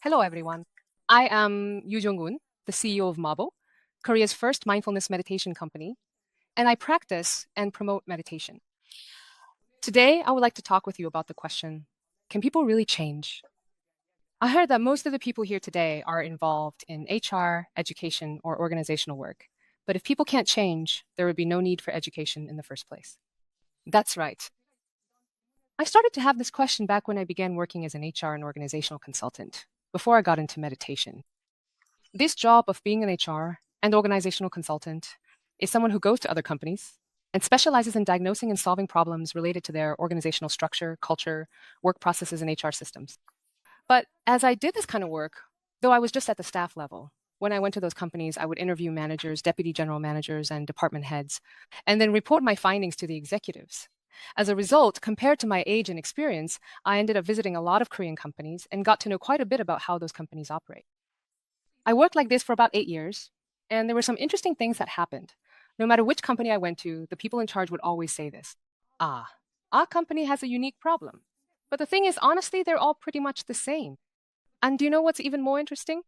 Hello, everyone. I am Jeong-eun, the CEO of Mabo, Korea's first mindfulness meditation company, and I practice and promote meditation. Today, I would like to talk with you about the question, can people really change? I heard that most of the people here today are involved in HR, education, or organizational work. But if people can't change, there would be no need for education in the first place. That's right. I started to have this question back when I began working as an HR and organizational consultant, before I got into meditation. This job of being an HR and organizational consultant is someone who goes to other companies and specializes in diagnosing and solving problems related to their organizational structure, culture, work processes, and HR systems. But as I did this kind of work, though I was just at the staff level, when I went to those companies, I would interview managers, deputy general managers, and department heads, and then report my findings to the executives. As a result, compared to my age and experience, I ended up visiting a lot of Korean companies and got to know quite a bit about how those companies operate. I worked like this for about 8 years, and there were some interesting things that happened. No matter which company I went to, the people in charge would always say this: our company has a unique problem. But the thing is, honestly, they're all pretty much the same. And do you know what's even more interesting?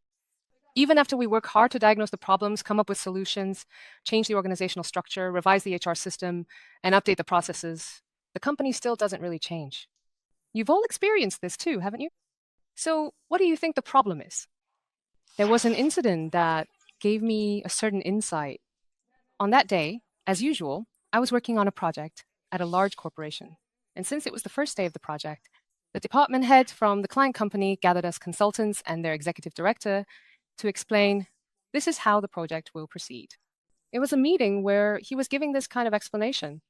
Even after we work hard to diagnose the problems, come up with solutions, change the organizational structure, revise the HR system, and update the processes, the company still doesn't really change. You've all experienced this too, haven't you? So, what do you think the problem is? There was an incident that gave me a certain insight. On that day, as usual, I was working on a project at a large corporation. And since it was the first day of the project, the department head from the client company gathered us consultants and their executive director to explain this is how the project will proceed. It was a meeting where he was giving this kind of explanation.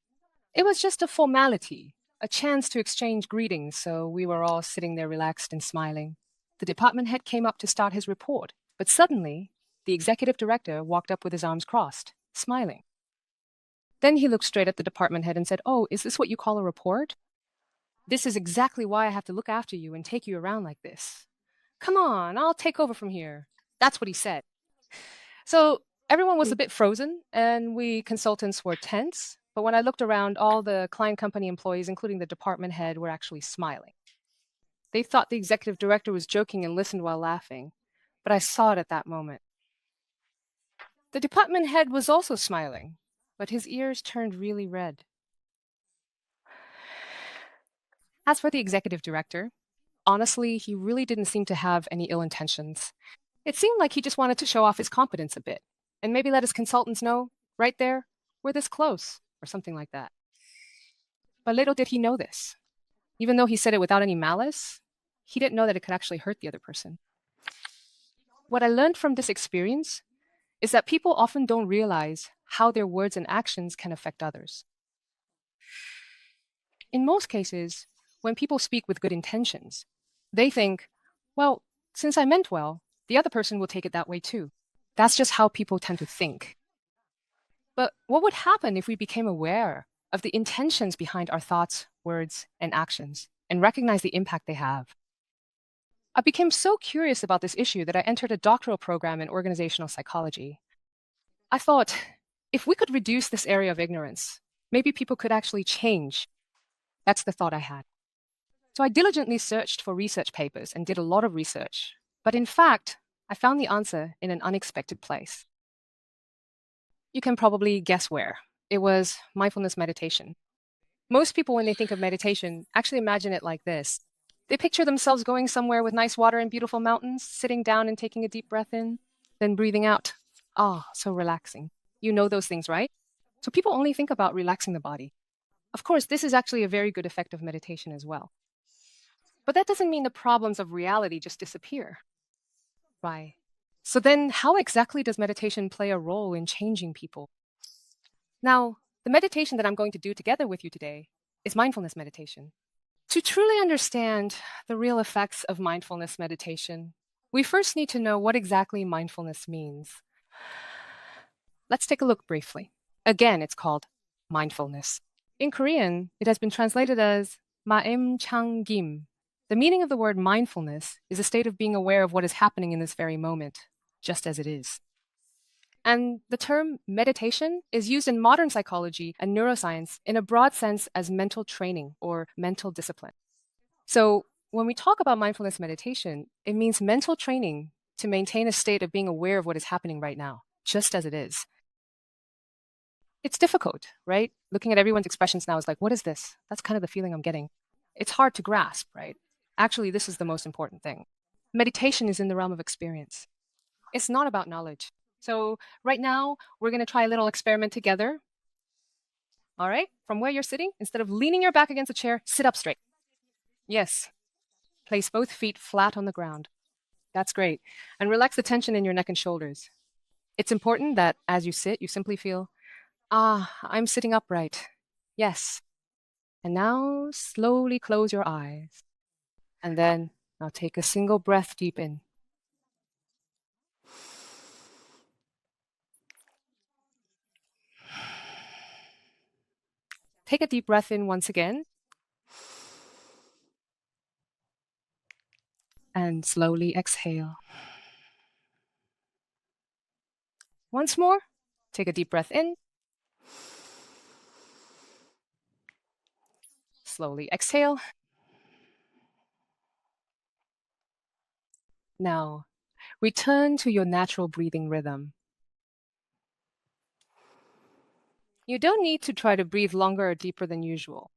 It was just a formality, a chance to exchange greetings, so we were all sitting there relaxed and smiling. The department head came up to start his report, but suddenly, the executive director walked up with his arms crossed, smiling. Then he looked straight at the department head and said, "Oh, is this what you call a report? This is exactly why I have to look after you and take you around like this. Come on, I'll take over from here." That's what he said. So everyone was a bit frozen, and we consultants were tense. But when I looked around, all the client company employees, including the department head, were actually smiling. They thought the executive director was joking and listened while laughing, but I saw it at that moment. The department head was also smiling, but his ears turned really red. As for the executive director, honestly, he really didn't seem to have any ill intentions. It seemed like he just wanted to show off his competence a bit, and maybe let his consultants know, right there, we're this close, or something like that. But little did he know this. Even though he said it without any malice, he didn't know that it could actually hurt the other person. What I learned from this experience is that people often don't realize how their words and actions can affect others. In most cases, when people speak with good intentions, they think, well, since I meant well, the other person will take it that way too. That's just how people tend to think. But what would happen if we became aware of the intentions behind our thoughts, words, and actions, and recognize the impact they have? I became so curious about this issue that I entered a doctoral program in organizational psychology. I thought, if we could reduce this area of ignorance, maybe people could actually change. That's the thought I had. So I diligently searched for research papers and did a lot of research. But in fact, I found the answer in an unexpected place. You can probably guess where. It was mindfulness meditation. Most people, when they think of meditation, actually imagine it like this. They picture themselves going somewhere with nice water and beautiful mountains, sitting down and taking a deep breath in, then breathing out. Ah, so relaxing. You know those things, right? So people only think about relaxing the body. Of course, this is actually a very good effect of meditation as well. But that doesn't mean the problems of reality just disappear. Right. So then how exactly does meditation play a role in changing people? Now, the meditation that I'm going to do together with you today is mindfulness meditation. To truly understand the real effects of mindfulness meditation, we first need to know what exactly mindfulness means. Let's take a look briefly. Again, it's called mindfulness. In Korean, it has been translated as maem chang gim. The meaning of the word mindfulness is a state of being aware of what is happening in this very moment, just as it is. And the term meditation is used in modern psychology and neuroscience in a broad sense as mental training or mental discipline. So when we talk about mindfulness meditation, it means mental training to maintain a state of being aware of what is happening right now, just as it is. It's difficult, right? Looking at everyone's expressions now is like, what is this? That's kind of the feeling I'm getting. It's hard to grasp, right? Actually, this is the most important thing. Meditation is in the realm of experience. It's not about knowledge. So right now, we're going to try a little experiment together. All right? From where you're sitting, instead of leaning your back against a chair, sit up straight. Yes. Place both feet flat on the ground. That's great. And relax the tension in your neck and shoulders. It's important that as you sit, you simply feel, I'm sitting upright. Yes. And now slowly close your eyes. And then now take a single breath deep in. Take a deep breath in once again. And slowly exhale. Once more, take a deep breath in. Slowly exhale. Now, return to your natural breathing rhythm. You don't need to try to breathe longer or deeper than usual.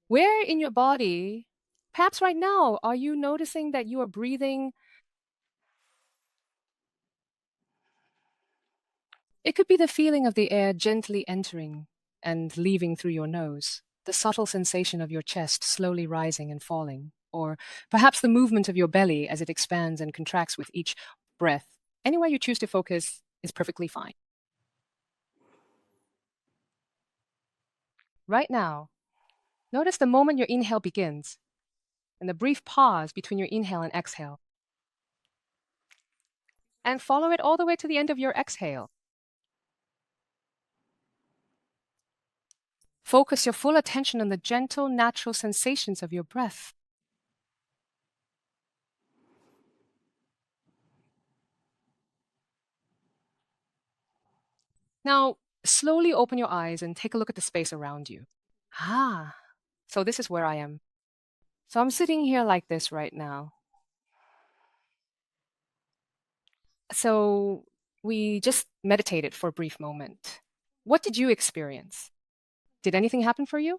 Where in your body, perhaps right now, are you noticing that you are breathing? It could be the feeling of the air gently entering and leaving through your nose, the subtle sensation of your chest slowly rising and falling, or perhaps the movement of your belly as it expands and contracts with each breath. Anywhere you choose to focus is perfectly fine. Right now, notice the moment your inhale begins and the brief pause between your inhale and exhale. And follow it all the way to the end of your exhale. Focus your full attention on the gentle, natural sensations of your breath. Now, slowly open your eyes and take a look at the space around you. So this is where I am. So I'm sitting here like this right now. So we just meditated for a brief moment. What did you experience? Did anything happen for you?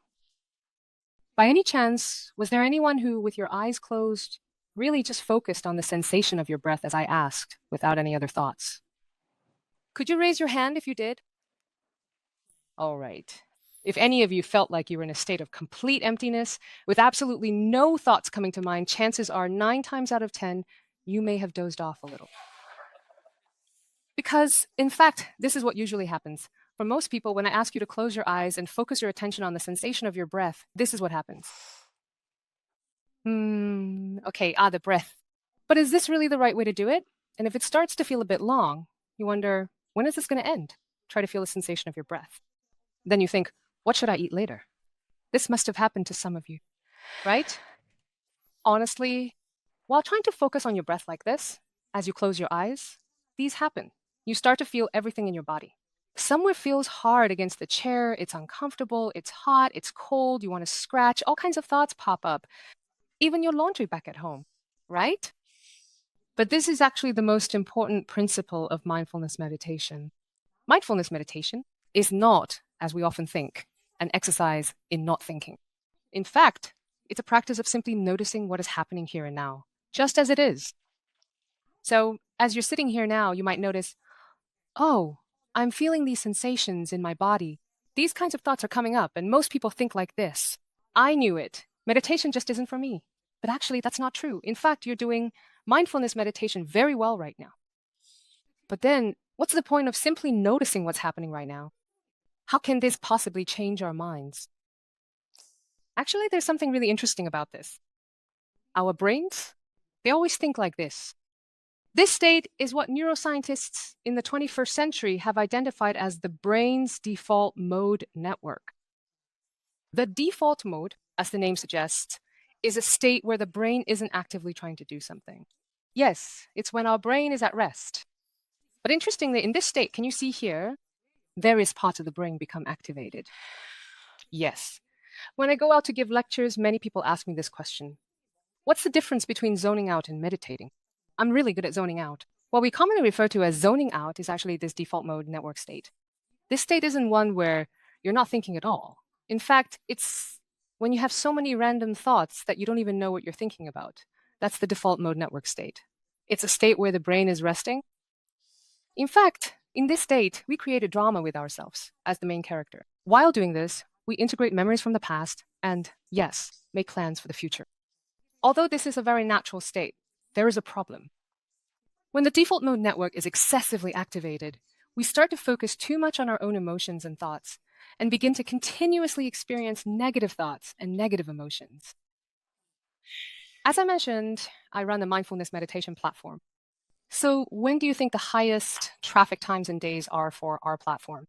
By any chance, was there anyone who, with your eyes closed, really just focused on the sensation of your breath as I asked, without any other thoughts? Could you raise your hand if you did? All right. If any of you felt like you were in a state of complete emptiness, with absolutely no thoughts coming to mind, chances are 9 times out of 10, you may have dozed off a little. Because, in fact, this is what usually happens. For most people, when I ask you to close your eyes and focus your attention on the sensation of your breath, this is what happens. Okay, the breath. But is this really the right way to do it? And if it starts to feel a bit long, you wonder, when is this going to end? Try to feel the sensation of your breath. Then you think, what should I eat later? This must have happened to some of you, right? Honestly, while trying to focus on your breath like this, as you close your eyes, these happen. You start to feel everything in your body. Somewhere feels hard against the chair, it's uncomfortable, it's hot, it's cold, you want to scratch, all kinds of thoughts pop up. Even your laundry back at home, right? But this is actually the most important principle of mindfulness meditation. Mindfulness meditation is not, as we often think, an exercise in not thinking. In fact, it's a practice of simply noticing what is happening here and now, just as it is. So, as you're sitting here now, you might notice, oh, I'm feeling these sensations in my body. These kinds of thoughts are coming up, and most people think like this. I knew it. Meditation just isn't for me. But actually, that's not true. In fact, you're doing mindfulness meditation very well right now. But then, what's the point of simply noticing what's happening right now? How can this possibly change our minds? Actually, there's something really interesting about this. Our brains, they always think like this. This state is what neuroscientists in the 21st century have identified as the brain's default mode network. The default mode, as the name suggests, is a state where the brain isn't actively trying to do something. Yes, it's when our brain is at rest. But interestingly, in this state, can you see here, various parts of the brain become activated. Yes. When I go out to give lectures, many people ask me this question. What's the difference between zoning out and meditating? I'm really good at zoning out. What we commonly refer to as zoning out is actually this default mode network state. This state isn't one where you're not thinking at all. In fact, it's when you have so many random thoughts that you don't even know what you're thinking about. That's the default mode network state. It's a state where the brain is resting. In fact, in this state, we create a drama with ourselves as the main character. While doing this, we integrate memories from the past and, yes, make plans for the future. Although this is a very natural state, there is a problem. When the default mode network is excessively activated, we start to focus too much on our own emotions and thoughts and begin to continuously experience negative thoughts and negative emotions. As I mentioned, I run a mindfulness meditation platform. So when do you think the highest traffic times and days are for our platform?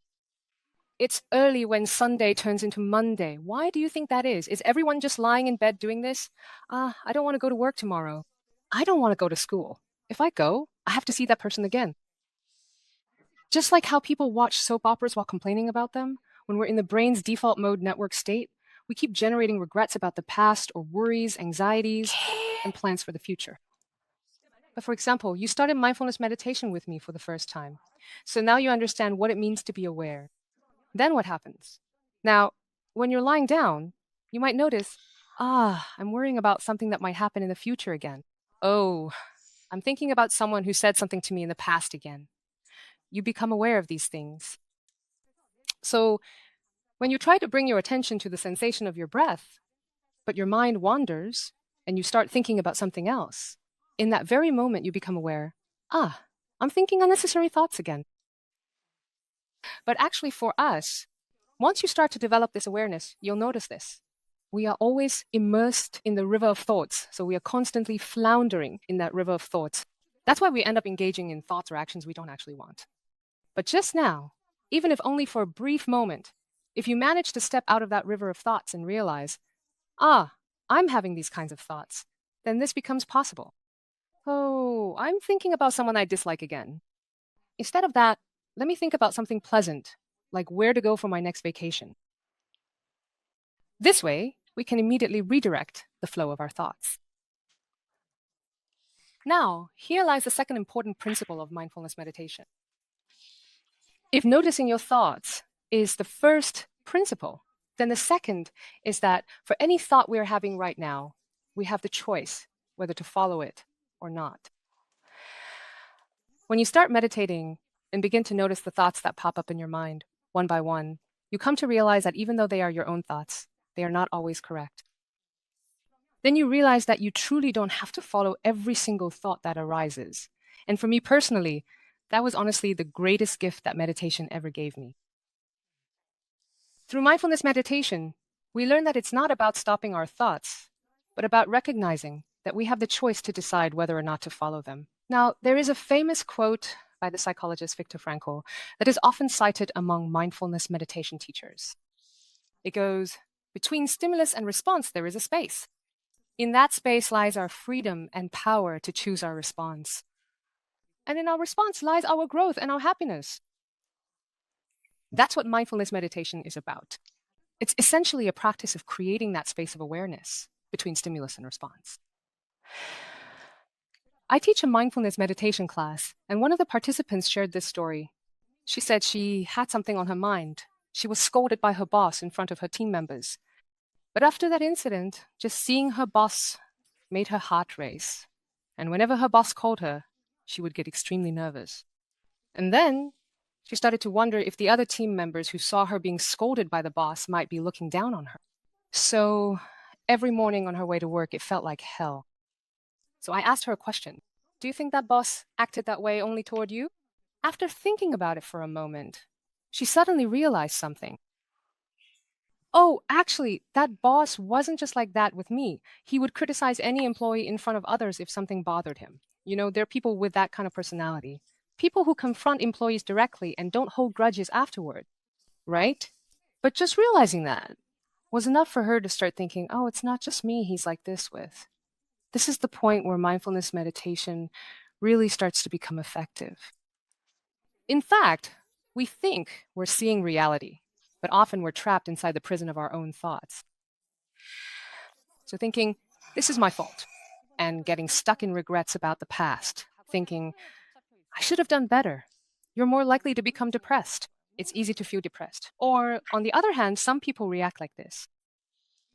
It's early when Sunday turns into Monday. Why do you think that is? Is everyone just lying in bed doing this? I don't want to go to work tomorrow. I don't want to go to school. If I go, I have to see that person again. Just like how people watch soap operas while complaining about them, when we're in the brain's default mode network state, we keep generating regrets about the past or worries, anxieties, and plans for the future. But for example, you started mindfulness meditation with me for the first time. So now you understand what it means to be aware. Then what happens? Now, when you're lying down, you might notice, I'm worrying about something that might happen in the future again. Oh, I'm thinking about someone who said something to me in the past again. You become aware of these things. So when you try to bring your attention to the sensation of your breath, but your mind wanders and you start thinking about something else, in that very moment you become aware, I'm thinking unnecessary thoughts again. But actually for us, once you start to develop this awareness, you'll notice this. We are always immersed in the river of thoughts. So we are constantly floundering in that river of thoughts. That's why we end up engaging in thoughts or actions we don't actually want. But just now, even if only for a brief moment, if you manage to step out of that river of thoughts and realize, I'm having these kinds of thoughts, then this becomes possible. Oh, I'm thinking about someone I dislike again. Instead of that, let me think about something pleasant, like where to go for my next vacation. This way, we can immediately redirect the flow of our thoughts. Now, here lies the second important principle of mindfulness meditation. If noticing your thoughts is the first principle, then the second is that for any thought we're having right now, we have the choice whether to follow it or not. When you start meditating and begin to notice the thoughts that pop up in your mind, one by one, you come to realize that even though they are your own thoughts, they are not always correct. Then you realize that you truly don't have to follow every single thought that arises. And for me personally, that was honestly the greatest gift that meditation ever gave me. Through mindfulness meditation, we learn that it's not about stopping our thoughts, but about recognizing that we have the choice to decide whether or not to follow them. Now, there is a famous quote by the psychologist Viktor Frankl that is often cited among mindfulness meditation teachers. It goes, "Between stimulus and response, there is a space. In that space lies our freedom and power to choose our response. And in our response lies our growth and our happiness." That's what mindfulness meditation is about. It's essentially a practice of creating that space of awareness between stimulus and response. I teach a mindfulness meditation class, and one of the participants shared this story. She said she had something on her mind. She was scolded by her boss in front of her team members. But after that incident, just seeing her boss made her heart race. And whenever her boss called her, she would get extremely nervous. And then she started to wonder if the other team members who saw her being scolded by the boss might be looking down on her. So every morning on her way to work, it felt like hell. So I asked her a question. Do you think that boss acted that way only toward you? After thinking about it for a moment, she suddenly realized something. Oh, actually, that boss wasn't just like that with me. He would criticize any employee in front of others if something bothered him. You know, there are people with that kind of personality. People who confront employees directly and don't hold grudges afterward, right? But just realizing that was enough for her to start thinking, oh, it's not just me he's like this with. This is the point where mindfulness meditation really starts to become effective. In fact, we think we're seeing reality. but often we're trapped inside the prison of our own thoughts. So thinking, this is my fault, and getting stuck in regrets about the past, thinking, I should have done better. You're more likely to become depressed. It's easy to feel depressed. Or, on the other hand, some people react like this.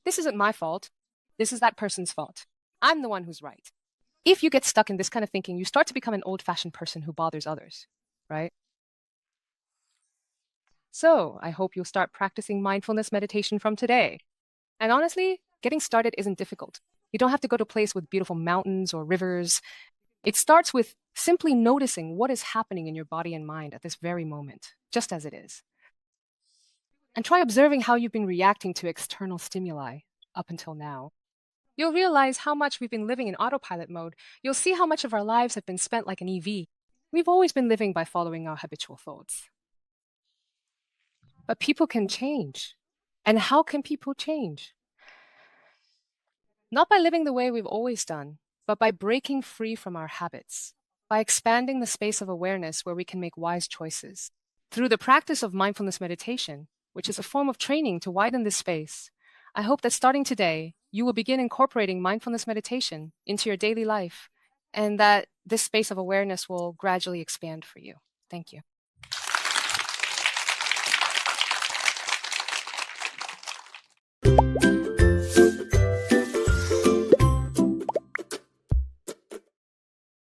This isn't my fault. This is that person's fault. I'm the one who's right. If you get stuck in this kind of thinking, you start to become an old-fashioned person who bothers others, right? So, I hope you'll start practicing mindfulness meditation from today. And honestly, getting started isn't difficult. You don't have to go to a place with beautiful mountains or rivers. It starts with simply noticing what is happening in your body and mind at this very moment, just as it is. And try observing how you've been reacting to external stimuli up until now. You'll realize how much we've been living in autopilot mode. You'll see how much of our lives have been spent like an EV. We've always been living by following our habitual thoughts. But people can change. And how can people change? Not by living the way we've always done, but by breaking free from our habits, by expanding the space of awareness where we can make wise choices. Through the practice of mindfulness meditation, which is a form of training to widen this space, I hope that starting today, you will begin incorporating mindfulness meditation into your daily life, and that this space of awareness will gradually expand for you. Thank you.